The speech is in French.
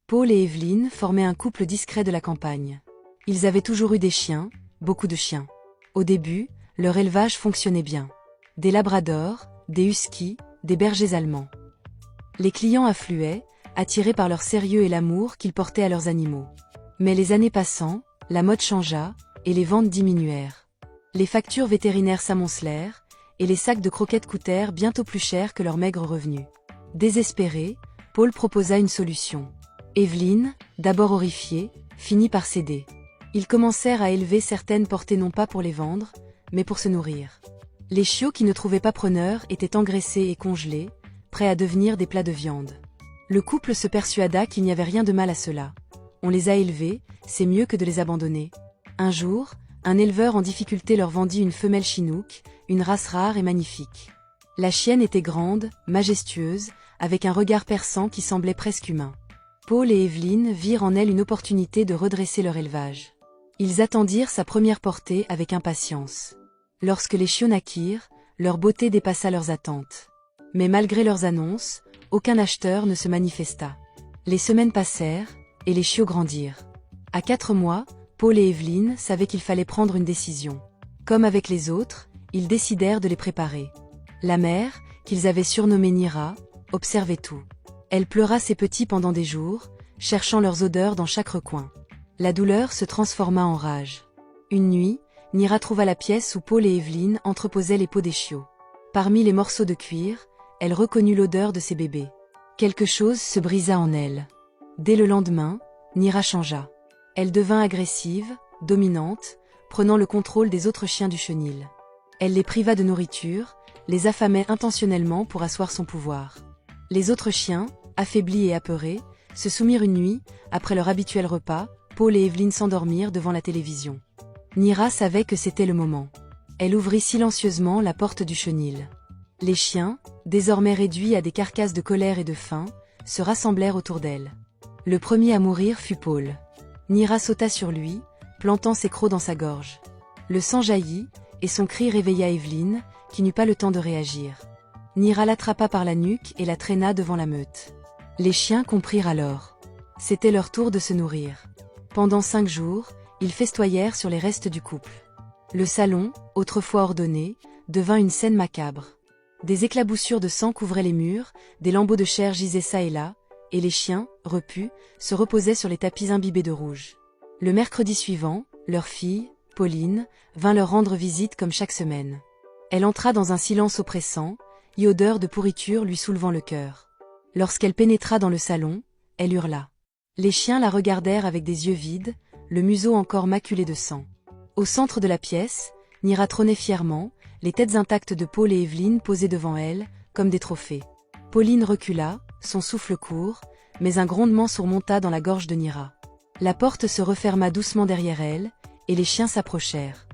Paul et Evelyne formaient un couple discret de la campagne. Ils avaient toujours eu des chiens, beaucoup de chiens. Au début, leur élevage fonctionnait bien. Des labradors, des huskies, des bergers allemands. Les clients affluaient, attirés par leur sérieux et l'amour qu'ils portaient à leurs animaux. Mais les années passant, la mode changea, et les ventes diminuèrent. Les factures vétérinaires s'amoncelèrent, et les sacs de croquettes coûtèrent bientôt plus cher que leurs maigres revenus. Désespéré, Paul proposa une solution. Evelyne, d'abord horrifiée, finit par céder. Ils commencèrent à élever certaines portées non pas pour les vendre, mais pour se nourrir. Les chiots qui ne trouvaient pas preneur étaient engraissés et congelés, prêts à devenir des plats de viande. Le couple se persuada qu'il n'y avait rien de mal à cela. On les a élevés, c'est mieux que de les abandonner. Un jour, un éleveur en difficulté leur vendit une femelle chinook, une race rare et magnifique. La chienne était grande, majestueuse, avec un regard perçant qui semblait presque humain. Paul et Evelyne virent en elle une opportunité de redresser leur élevage. Ils attendirent sa première portée avec impatience. Lorsque les chiots naquirent, leur beauté dépassa leurs attentes. Mais malgré leurs annonces, aucun acheteur ne se manifesta. Les semaines passèrent, et les chiots grandirent. À 4 mois, Paul et Evelyne savaient qu'il fallait prendre une décision. Comme avec les autres, ils décidèrent de les préparer. La mère, qu'ils avaient surnommée Nira, observait tout. Elle pleura ses petits pendant des jours, cherchant leurs odeurs dans chaque recoin. La douleur se transforma en rage. Une nuit, Nira trouva la pièce où Paul et Evelyne entreposaient les peaux des chiots. Parmi les morceaux de cuir, elle reconnut l'odeur de ses bébés. Quelque chose se brisa en elle. Dès le lendemain, Nira changea. Elle devint agressive, dominante, prenant le contrôle des autres chiens du chenil. Elle les priva de nourriture, les affamait intentionnellement pour asseoir son pouvoir. Les autres chiens, affaiblis et apeurés, se soumirent une nuit, après leur habituel repas, Paul et Evelyne s'endormirent devant la télévision. Nira savait que c'était le moment. Elle ouvrit silencieusement la porte du chenil. Les chiens, désormais réduits à des carcasses de colère et de faim, se rassemblèrent autour d'elle. Le premier à mourir fut Paul. Nira sauta sur lui, plantant ses crocs dans sa gorge. Le sang jaillit, et son cri réveilla Evelyne, qui n'eut pas le temps de réagir. Nira l'attrapa par la nuque et la traîna devant la meute. Les chiens comprirent alors. C'était leur tour de se nourrir. Pendant 5 jours, ils festoyèrent sur les restes du couple. Le salon, autrefois ordonné, devint une scène macabre. Des éclaboussures de sang couvraient les murs, des lambeaux de chair gisaient çà et là, et les chiens, repus, se reposaient sur les tapis imbibés de rouge. Le mercredi suivant, leur fille, Pauline, vint leur rendre visite comme chaque semaine. Elle entra dans un silence oppressant, et odeur de pourriture lui soulevant le cœur. Lorsqu'elle pénétra dans le salon, elle hurla. Les chiens la regardèrent avec des yeux vides, le museau encore maculé de sang. Au centre de la pièce, Nira trônait fièrement, les têtes intactes de Paul et Evelyne posées devant elle, comme des trophées. Pauline recula, son souffle court, mais un grondement surmonta dans la gorge de Nira. La porte se referma doucement derrière elle, et les chiens s'approchèrent.